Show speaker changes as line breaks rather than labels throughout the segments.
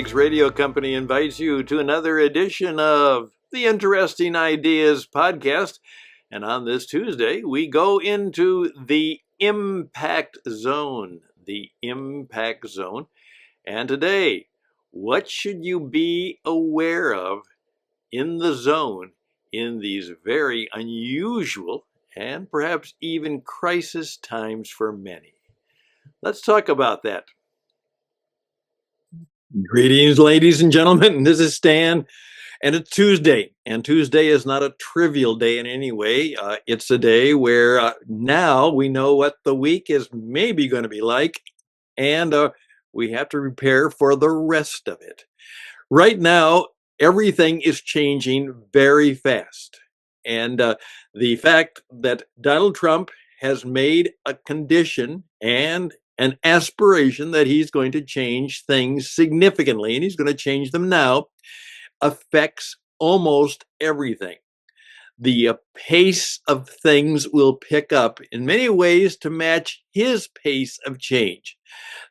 Lakes Radio Company invites you to another edition of the Interesting Ideas podcast. And on this Tuesday, we go into the impact zone. The impact zone. And today, what should you be aware of in the zone in these very unusual and perhaps even crisis times for many? Let's talk about that. Greetings, ladies and gentlemen. This is Stan, and it's Tuesday. And Tuesday is not a trivial day in any way. It's a day where now we know what the week is maybe going to be like, and we have to prepare for the rest of it. Right now, everything is changing very fast. And the fact that Donald Trump has made a condition and an aspiration that he's going to change things significantly, and he's going to change them now, affects almost everything. The pace of things will pick up in many ways to match his pace of change.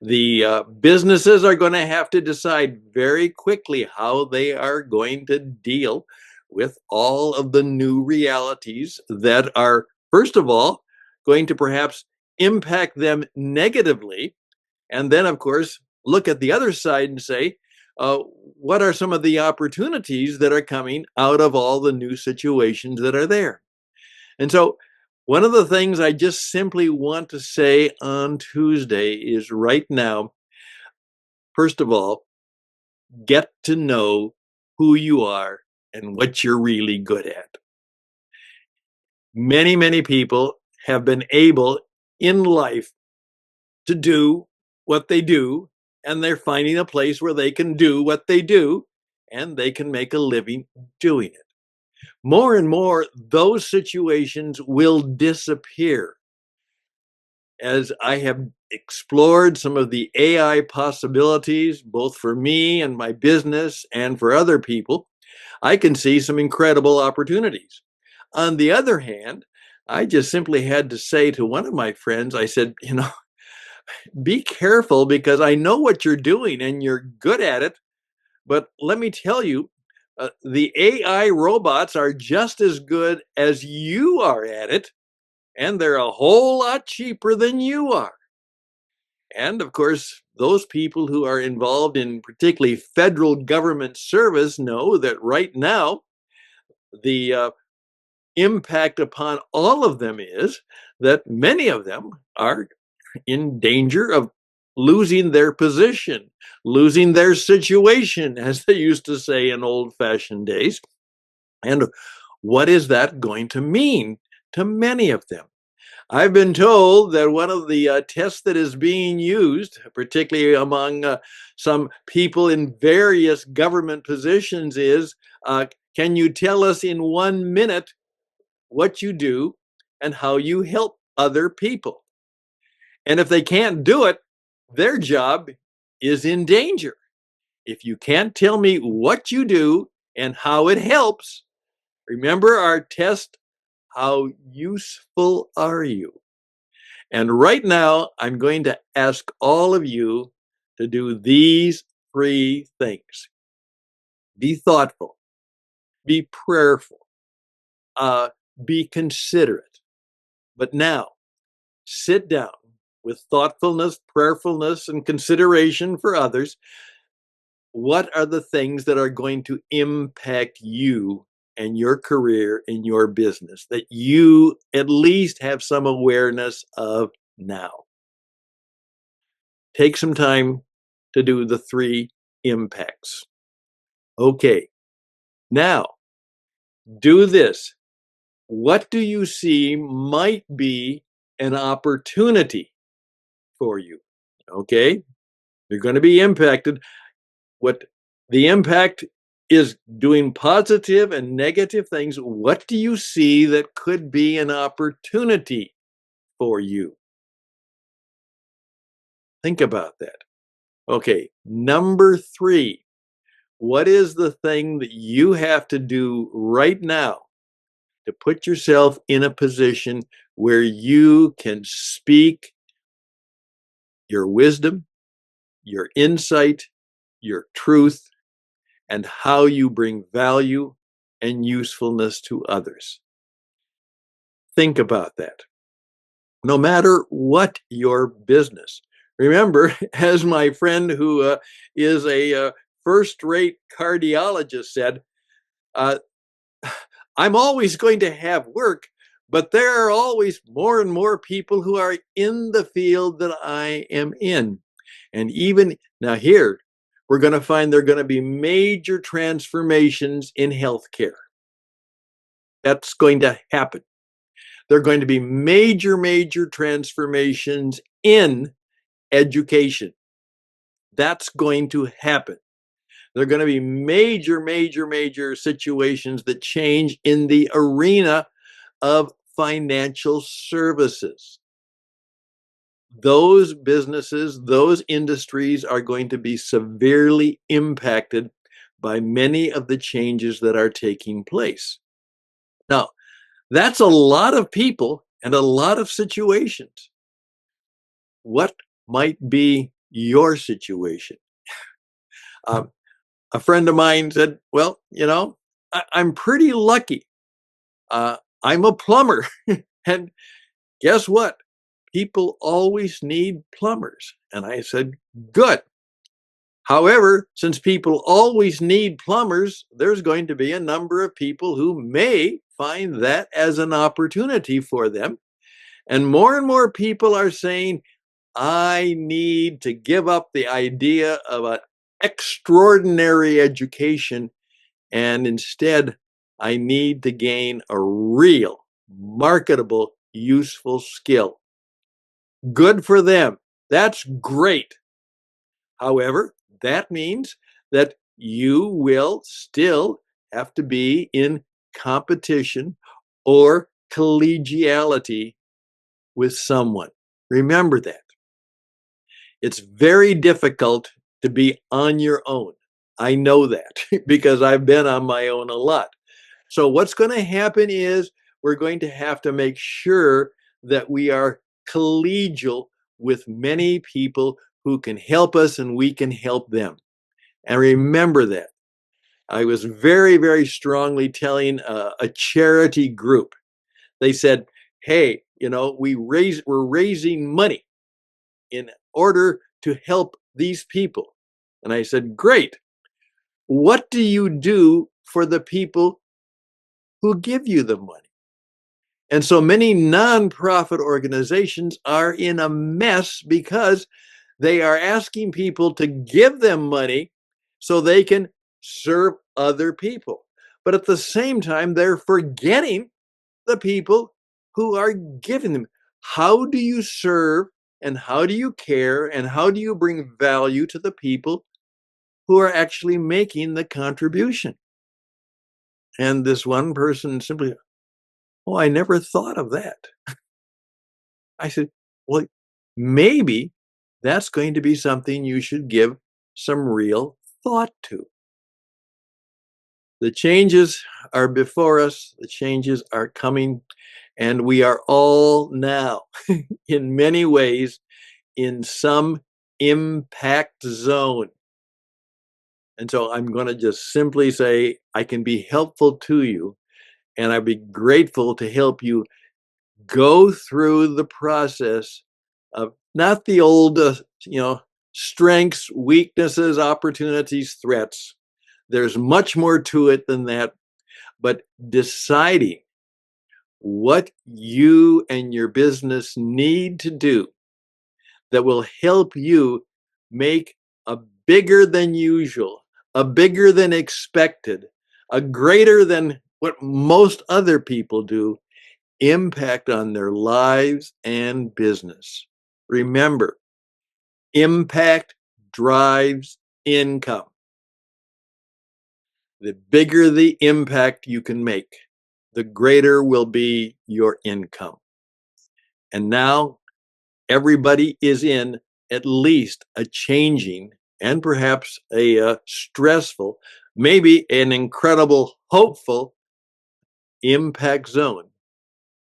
The businesses are going to have to decide very quickly how they are going to deal with all of the new realities that are, first of all, going to perhaps impact them negatively. And then, of course, look at the other side and say, what are some of the opportunities that are coming out of all the new situations that are there? And so one of the things I just simply want to say on Tuesday is right now, first of all, get to know who you are and what you're really good at. Many, many people have been able in life to do what they do, and they're finding a place where they can do what they do, and they can make a living doing it. More and more, those situations will disappear. As I have explored some of the AI possibilities, both for me and my business and for other people, I can see some incredible opportunities. On the other hand, I just simply had to say to one of my friends, I said, be careful because I know what you're doing and you're good at it. But let me tell you, the AI robots are just as good as you are at it, and they're a whole lot cheaper than you are. And of course, those people who are involved in particularly federal government service know that right now, the impact upon all of them is that many of them are in danger of losing their position, losing their situation, as they used to say in old-fashioned days. And what is that going to mean to many of them? I've been told that one of the tests that is being used, particularly among some people in various government positions, is can you tell us in 1 minute what you do and how you help other people? And if they can't do it, their job is in danger. If you can't tell me what you do and how it helps, remember our test, how useful are you? And right now, I'm going to ask all of you to do these 3 things. Be thoughtful, be prayerful, be considerate. But now, sit down with thoughtfulness, prayerfulness, and consideration for others. What are the things that are going to impact you and your career and your business that you at least have some awareness of now? Take some time to do the 3 impacts. Okay, now do this. What do you see might be an opportunity for you? Okay, you're going to be impacted. What the impact is doing positive and negative things. What do you see that could be an opportunity for you? Think about that. Okay, number 3, what is the thing that you have to do right now to put yourself in a position where you can speak your wisdom, your insight, your truth, and how you bring value and usefulness to others. Think about that. No matter what your business. Remember, as my friend who is a first rate cardiologist said, uh, I'm always going to have work, but there are always more and more people who are in the field that I am in. And even now, here, we're going to find there are going to be major transformations in healthcare. That's going to happen. There are going to be major transformations in education. That's going to happen. There are going to be major situations that change in the arena of financial services. Those businesses, those industries are going to be severely impacted by many of the changes that are taking place. Now, that's a lot of people and a lot of situations. What might be your situation? Um, a friend of mine said, well, I'm pretty lucky. I'm a plumber. And guess what? People always need plumbers. And I said, good. However, since people always need plumbers, there's going to be a number of people who may find that as an opportunity for them. And more people are saying, I need to give up the idea of an extraordinary education, and instead, I need to gain a real, marketable, useful skill. Good for them. That's great. However, that means that you will still have to be in competition or collegiality with someone. Remember that. It's very difficult to be on your own. I know that because I've been on my own a lot. So, what's going to happen is we're going to have to make sure that we are collegial with many people who can help us and we can help them. And remember that. I was very strongly telling a charity group. They said, "Hey, we're raising money in order to help these people." And I said, "Great. What do you do for the people who give you the money?" And so many nonprofit organizations are in a mess because they are asking people to give them money so they can serve other people. But at the same time, they're forgetting the people who are giving them. How do you serve and how do you care and how do you bring value to the people who are actually making the contribution? And this one person simply, oh, I never thought of that. I said, well, maybe that's going to be something you should give some real thought to. The changes are before us, the changes are coming, and we are all now, in many ways, in some impact zone. And so I'm going to just simply say, I can be helpful to you, and I'd be grateful to help you go through the process of not the old, strengths, weaknesses, opportunities, threats. There's much more to it than that, but deciding what you and your business need to do that will help you make a bigger than usual, a bigger than expected, a greater than what most other people do impact on their lives and business. Remember, impact drives income. The bigger the impact you can make, the greater will be your income. And now everybody is in at least a changing and perhaps a stressful, maybe an incredible, hopeful impact zone.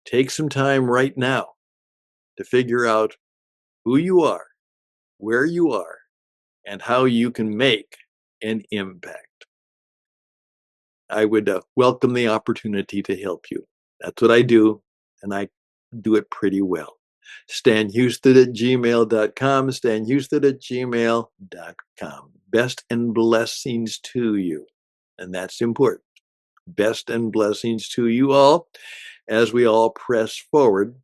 Take some time right now to figure out who you are, where you are, and how you can make and impact. I would welcome the opportunity to help you. That's what I do, and I do it pretty well. StanHouston@gmail.com, StanHouston@gmail.com. Best and blessings to you. And that's important. Best and blessings to you all as we all press forward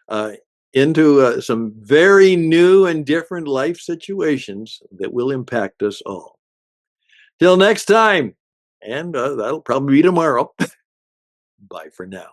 uh, into some very new and different life situations that will impact us all. Till next time, and that'll probably be tomorrow. Bye for now.